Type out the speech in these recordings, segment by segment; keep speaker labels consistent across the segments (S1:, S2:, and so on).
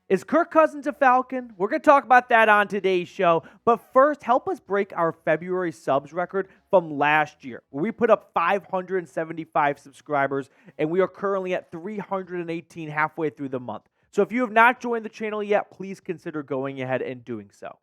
S1: Is Kirk Cousins a Falcon? We're going to talk about that on today's show. But first, help us break our February subs record from last year, where we put up 575 subscribers, and we are currently at 318 halfway through the month. So if you have not joined the channel yet, please consider going ahead and doing so.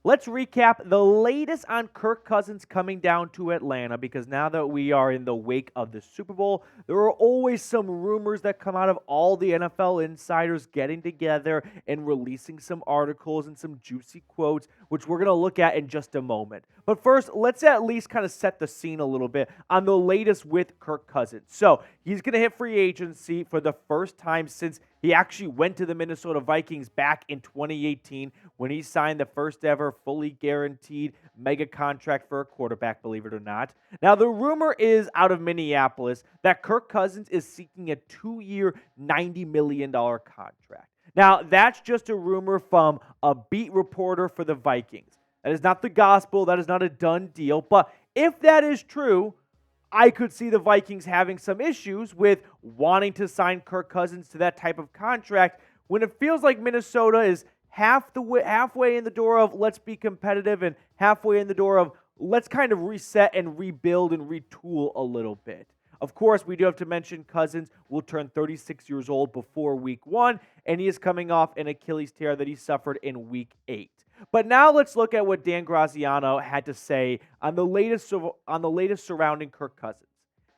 S1: Let's recap the latest on Kirk Cousins coming down to Atlanta, because now that we are in the wake of the Super Bowl, there are always some rumors that come out of all the NFL insiders getting together and releasing some articles and some juicy quotes, which we're going to look at in just a moment. But first, let's at least kind of set the scene a little bit on the latest with Kirk Cousins. So he's going to hit free agency for the first time since he actually went to the Minnesota Vikings back in 2018 when he signed the first ever fully guaranteed mega contract for a quarterback, believe it or not. Now, the rumor is out of Minneapolis that Kirk Cousins is seeking a 2-year, $90 million contract. Now, that's just a rumor from a beat reporter for the Vikings. That is not the gospel. That is not a done deal. But if that is true, I could see the Vikings having some issues with wanting to sign Kirk Cousins to that type of contract when it feels like Minnesota is halfway in the door of let's be competitive and halfway in the door of let's kind of reset and rebuild and retool a little bit. Of course, we do have to mention Cousins will turn 36 years old before Week 1, and he is coming off an Achilles tear that he suffered in Week 8. But now let's look at what Dan Graziano had to say on the latest surrounding Kirk Cousins.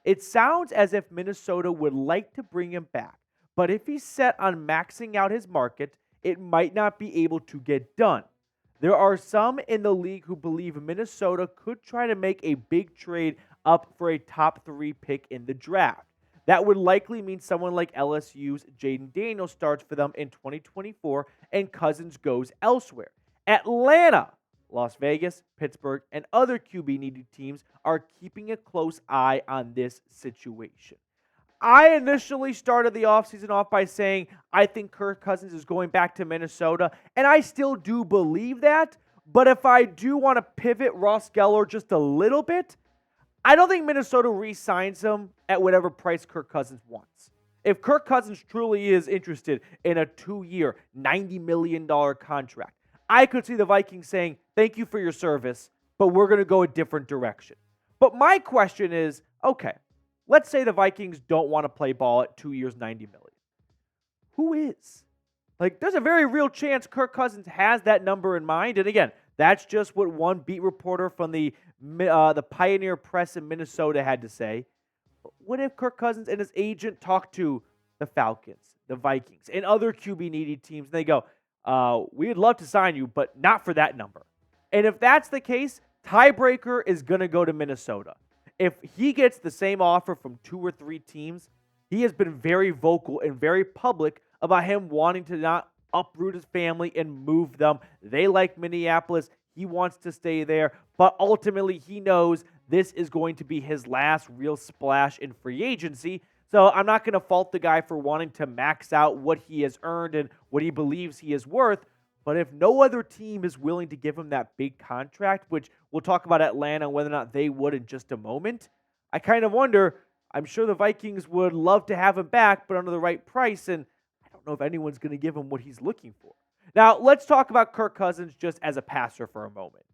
S1: It sounds as if Minnesota would like to bring him back, but if he's set on maxing out his market, it might not be able to get done. There are some in the league who believe Minnesota could try to make a big trade up for a top 3 pick in the draft. That would likely mean someone like LSU's Jaden Daniels starts for them in 2024 and Cousins goes elsewhere. Atlanta, Las Vegas, Pittsburgh, and other QB-needy teams are keeping a close eye on this situation. I initially started the offseason off by saying I think Kirk Cousins is going back to Minnesota, and I still do believe that. But if I do want to pivot Ross Geller just a little bit, I don't think Minnesota re-signs him at whatever price Kirk Cousins wants. If Kirk Cousins truly is interested in a 2-year, $90 million contract, I could see the Vikings saying, thank you for your service, but we're going to go a different direction. But my question is, okay, let's say the Vikings don't want to play ball at 2 years, $90 million. Who is? There's a very real chance Kirk Cousins has that number in mind. And again, that's just what one beat reporter from the Pioneer Press in Minnesota had to say. But what if Kirk Cousins and his agent talk to the Falcons, the Vikings, and other QB-needy teams, and they go, we'd love to sign you, but not for that number. And if that's the case, tiebreaker is going to go to Minnesota. If he gets the same offer from 2 or 3 teams, he has been very vocal and very public about him wanting to not uproot his family and move them. They like Minneapolis. He wants to stay there. But ultimately, he knows this is going to be his last real splash in free agency. So I'm not going to fault the guy for wanting to max out what he has earned and what he believes he is worth. But if no other team is willing to give him that big contract, which we'll talk about Atlanta and whether or not they would in just a moment, I kind of wonder, I'm sure the Vikings would love to have him back, but under the right price, and I don't know if anyone's going to give him what he's looking for. Now, let's talk about Kirk Cousins just as a passer for a moment.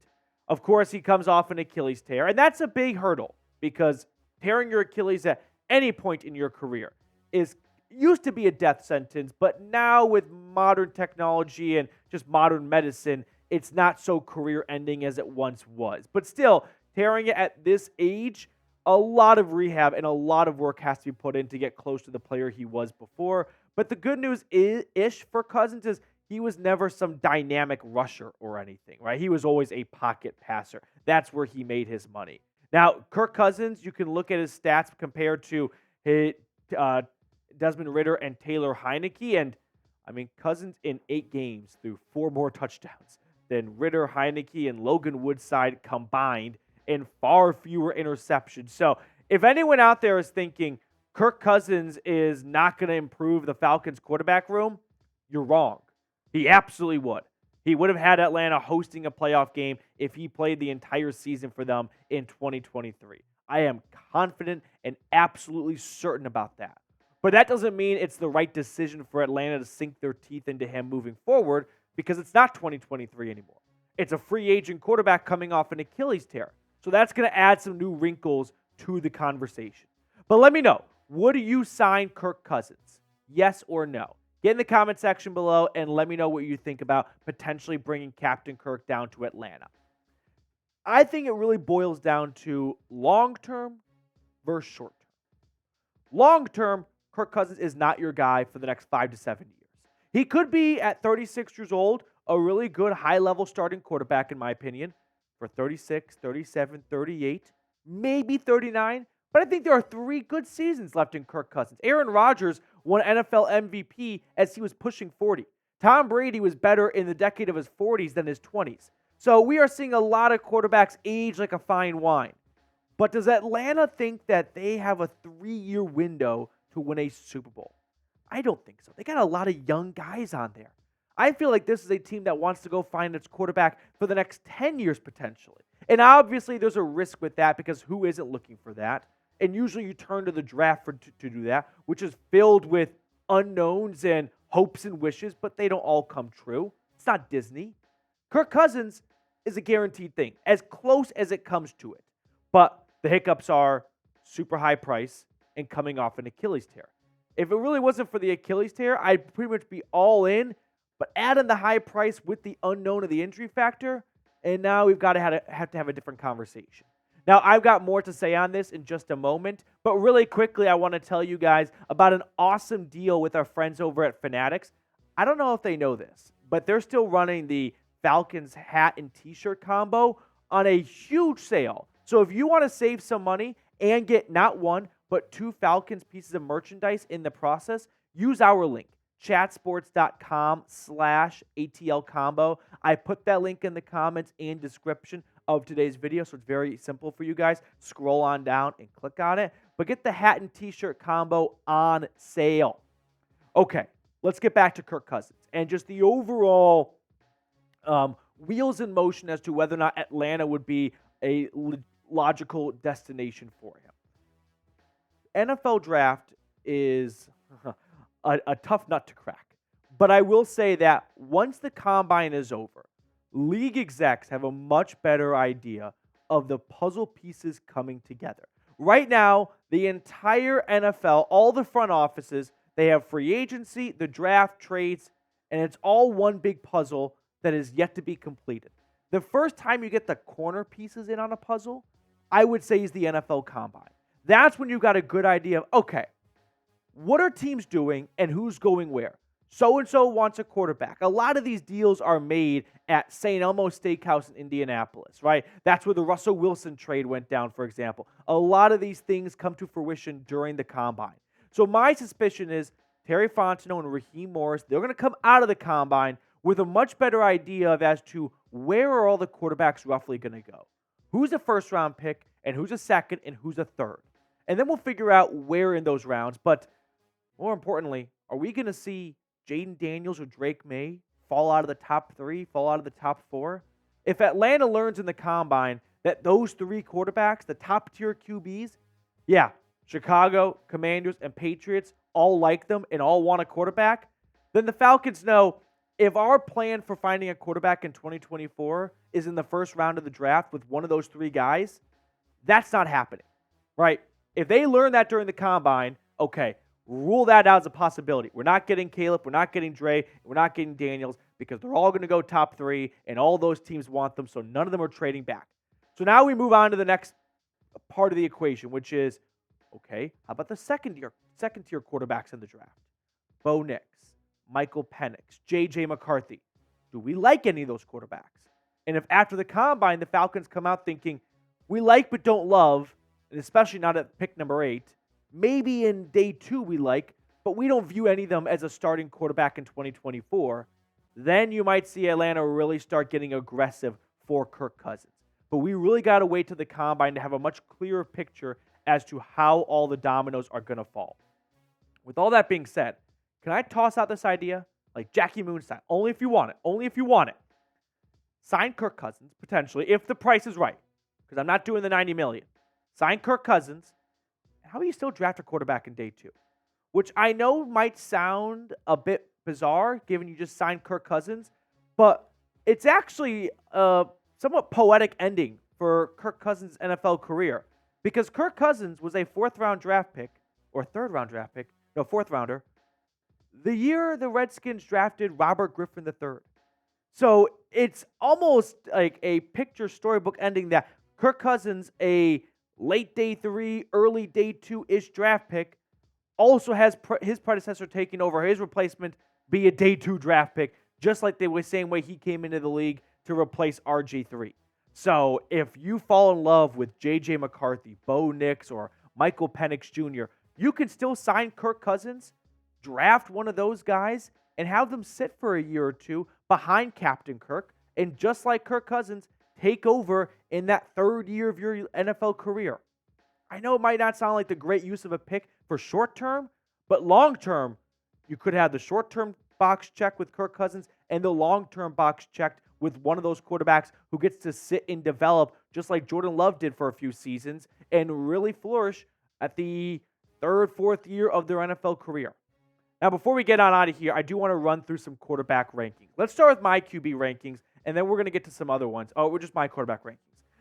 S1: Of course, he comes off an Achilles tear, and that's a big hurdle because tearing your Achilles at any point in your career used to be a death sentence, but now with modern technology and just modern medicine, it's not so career-ending as it once was. But still, tearing it at this age, a lot of rehab and a lot of work has to be put in to get close to the player he was before. But the good news for Cousins is he was never some dynamic rusher or anything, right? He was always a pocket passer. That's where he made his money. Now, Kirk Cousins, you can look at his stats compared to Desmond Ridder and Taylor Heineke. And, I mean, Cousins in 8 games threw 4 more touchdowns than Ridder, Heineke, and Logan Woodside combined, and far fewer interceptions. So if anyone out there is thinking Kirk Cousins is not going to improve the Falcons quarterback room, you're wrong. He absolutely would. He would have had Atlanta hosting a playoff game if he played the entire season for them in 2023. I am confident and absolutely certain about that. But that doesn't mean it's the right decision for Atlanta to sink their teeth into him moving forward, because it's not 2023 anymore. It's a free agent quarterback coming off an Achilles tear. So that's going to add some new wrinkles to the conversation. But let me know, would you sign Kirk Cousins? Yes or no? Get in the comment section below and let me know what you think about potentially bringing Captain Kirk down to Atlanta. I think it really boils down to long-term versus short-term. Long-term, Kirk Cousins is not your guy for the next 5 to 7 years. He could be, at 36 years old, a really good high-level starting quarterback, in my opinion, for 36, 37, 38, maybe 39. But I think there are 3 good seasons left in Kirk Cousins. Aaron Rodgers won NFL MVP as he was pushing 40. Tom Brady was better in the decade of his 40s than his 20s. So we are seeing a lot of quarterbacks age like a fine wine. But does Atlanta think that they have a 3-year window to win a Super Bowl? I don't think so. They got a lot of young guys on there. I feel like this is a team that wants to go find its quarterback for the next 10 years potentially. And obviously there's a risk with that, because who isn't looking for that? And usually you turn to the draft to do that, which is filled with unknowns and hopes and wishes, but they don't all come true. It's not Disney. Kirk Cousins is a guaranteed thing, as close as it comes to it. But the hiccups are super high price and coming off an Achilles tear. If it really wasn't for the Achilles tear, I'd pretty much be all in. But add in the high price with the unknown of the injury factor, and now we've got to have a different conversation. Now, I've got more to say on this in just a moment, but really quickly, I want to tell you guys about an awesome deal with our friends over at Fanatics. I don't know if they know this, but they're still running the Falcons hat and t-shirt combo on a huge sale. So if you want to save some money and get not 1, but 2 Falcons pieces of merchandise in the process, use our link, chatsports.com/ATL combo. I put that link in the comments and description of today's video, so it's very simple for you guys. Scroll on down and click on it. But get the hat and t-shirt combo on sale. Okay, let's get back to Kirk Cousins and just the overall wheels in motion as to whether or not Atlanta would be a logical destination for him. NFL draft is a tough nut to crack. But I will say that once the combine is over, league execs have a much better idea of the puzzle pieces coming together. Right now, the entire NFL, all the front offices, they have free agency, the draft, trades, and it's all one big puzzle that is yet to be completed. The first time you get the corner pieces in on a puzzle, I would say, is the NFL combine. That's when you've got a good idea of, okay, what are teams doing and who's going where? So-and-so wants a quarterback. A lot of these deals are made at St. Elmo Steakhouse in Indianapolis, right? That's where the Russell Wilson trade went down, for example. A lot of these things come to fruition during the combine. So my suspicion is Terry Fontenot and Raheem Morris, they're going to come out of the combine with a much better idea of as to where are all the quarterbacks roughly going to go. Who's a first-round pick, and who's a second, and who's a third. And then we'll figure out where in those rounds. But more importantly, are we going to see Jaden Daniels or Drake May fall out of the top 3, fall out of the top 4? If Atlanta learns in the combine that those 3 quarterbacks, the top-tier QBs, yeah, Chicago, Commanders, and Patriots all like them and all want a quarterback, then the Falcons know if our plan for finding a quarterback in 2024 is in the first round of the draft with one of those 3 guys, that's not happening, right? If they learn that during the combine, okay, rule that out as a possibility. We're not getting Caleb, we're not getting Dre, we're not getting Daniels, because they're all going to go top 3, and all those teams want them, so none of them are trading back. So now we move on to the next part of the equation, which is, okay, how about the second-tier quarterbacks in the draft? Bo Nix, Michael Penix, J.J. McCarthy. Do we like any of those quarterbacks? And if after the combine, the Falcons come out thinking, we like but don't love, and especially not at pick number 8, maybe in day 2 we like, but we don't view any of them as a starting quarterback in 2024, then you might see Atlanta really start getting aggressive for Kirk Cousins. But we really got to wait till the combine to have a much clearer picture as to how all the dominoes are going to fall. With all that being said, can I toss out this idea? Like Jackie Moon style. Only if you want it. Only if you want it. sign Kirk Cousins, potentially, if the price is right, because I'm not doing the $90 million. Sign Kirk Cousins. How do you still draft a quarterback in day 2? Which I know might sound a bit bizarre, given you just signed Kirk Cousins, but it's actually a somewhat poetic ending for Kirk Cousins' NFL career, because Kirk Cousins was a 4th-round draft pick, or 3rd-round draft pick, no, 4th-rounder, the year the Redskins drafted Robert Griffin III. So it's almost like a picture storybook ending that Kirk Cousins, a late day 3, early day 2-ish draft pick, also has his predecessor taking over his replacement be a day 2 draft pick, just like the same way he came into the league to replace RG3. So if you fall in love with J.J. McCarthy, Bo Nix, or Michael Penix Jr., you can still sign Kirk Cousins, draft one of those guys, and have them sit for a year or 2 behind Captain Kirk, and just like Kirk Cousins, take over in that 3rd year of your NFL career. I know it might not sound like the great use of a pick for short term, but long term, you could have the short term box check with Kirk Cousins and the long term box checked with one of those quarterbacks who gets to sit and develop just like Jordan Love did for a few seasons and really flourish at the 3rd, 4th year of their NFL career. Now, before we get on out of here, I do want to run through some quarterback rankings. Let's start with my QB rankings, and then we're going to get to some other ones. Oh, we're just my quarterback rankings.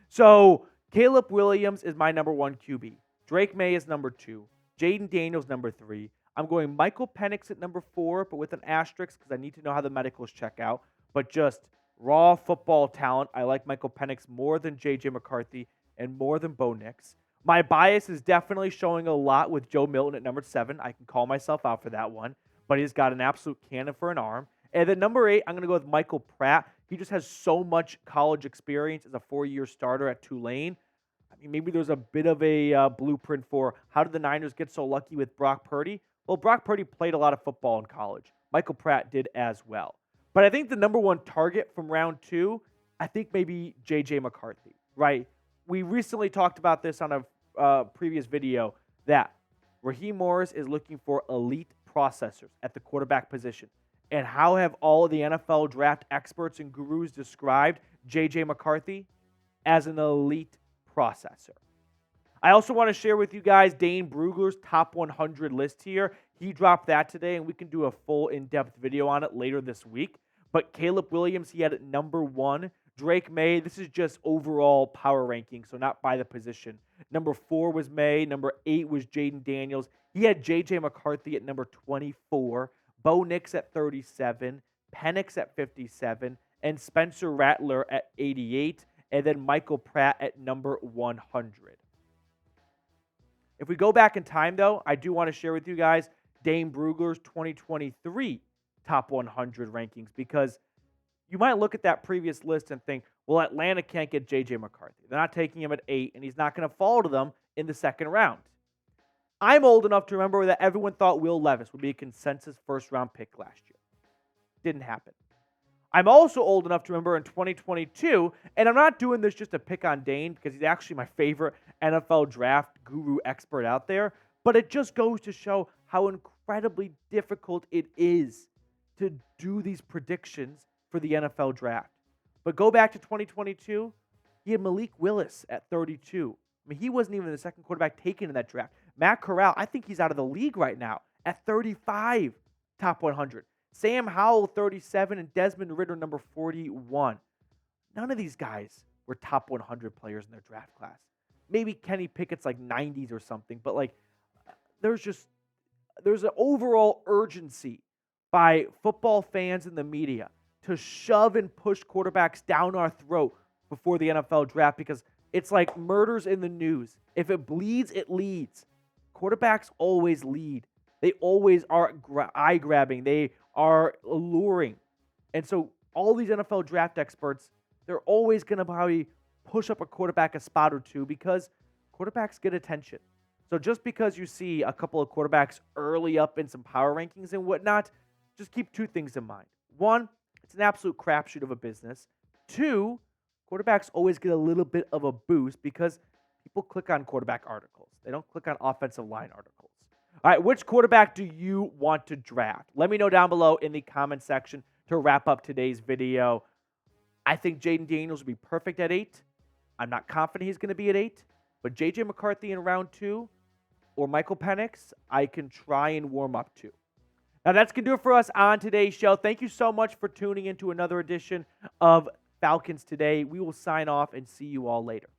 S1: So, Caleb Williams is my number 1 QB. Drake May is number 2. Jaden Daniels, number 3. I'm going Michael Penix at number 4, but with an asterisk because I need to know how the medicals check out. But just raw football talent, I like Michael Penix more than J.J. McCarthy and more than Bo Nix. My bias is definitely showing a lot with Joe Milton at number 7. I can call myself out for that one, but he's got an absolute cannon for an arm. And then number 8, I'm going to go with Michael Pratt. He just has so much college experience as a 4-year starter at Tulane. I mean, maybe there's a bit of a blueprint for how did the Niners get so lucky with Brock Purdy? Well, Brock Purdy played a lot of football in college. Michael Pratt did as well. But I think the number 1 target from round 2, I think maybe J.J. McCarthy, right? We recently talked about this on a previous video that Raheem Morris is looking for elite processors at the quarterback position. And how have all of the NFL draft experts and gurus described J.J. McCarthy? As an elite processor. I also want to share with you guys Dane Brugler's top 100 list here. He dropped that today, and we can do a full in-depth video on it later this week. But Caleb Williams, he had it number 1. Drake May, this is just overall power ranking, so not by the position. Number 4 was May. Number 8 was Jaden Daniels. He had J.J. McCarthy at number 24. Bo Nix at 37. Penix at 57. And Spencer Rattler at 88. And then Michael Pratt at number 100. If we go back in time, though, I do want to share with you guys Dane Brugler's 2023 top 100 rankings, because you might look at that previous list and think, well, Atlanta can't get J.J. McCarthy. They're not taking him at 8, and he's not going to fall to them in the 2nd round. I'm old enough to remember that everyone thought Will Levis would be a consensus 1st-round pick last year. Didn't happen. I'm also old enough to remember in 2022, and I'm not doing this just to pick on Dane because he's actually my favorite NFL draft guru expert out there, but it just goes to show how incredibly difficult it is to do these predictions for the NFL draft. But go back to 2022, he had Malik Willis at 32. I mean, he wasn't even the 2nd quarterback taken in that draft. Matt Corral, I think he's out of the league right now at 35, top 100. Sam Howell, 37, and Desmond Ridder, number 41. None of these guys were top 100 players in their draft class. Maybe Kenny Pickett's like 90s or something, but like there's an overall urgency by football fans and the media to shove and push quarterbacks down our throat before the NFL draft, because it's like murders in the news. If it bleeds, it leads. Quarterbacks always lead. They always are eye-grabbing. They are alluring. And so all these NFL draft experts, they're always going to probably push up a quarterback a spot or two because quarterbacks get attention. So just because you see a couple of quarterbacks early up in some power rankings and whatnot, just keep 2 things in mind. 1, it's an absolute crapshoot of a business. 2, quarterbacks always get a little bit of a boost because people click on quarterback articles. They don't click on offensive line articles. All right, which quarterback do you want to draft? Let me know down below in the comment section to wrap up today's video. I think Jaden Daniels will be perfect at 8. I'm not confident he's going to be at 8, but J.J. McCarthy in round 2 or Michael Penix, I can try and warm up to. Now, that's going to do it for us on today's show. Thank you so much for tuning into another edition of Falcons Today. We will sign off and see you all later.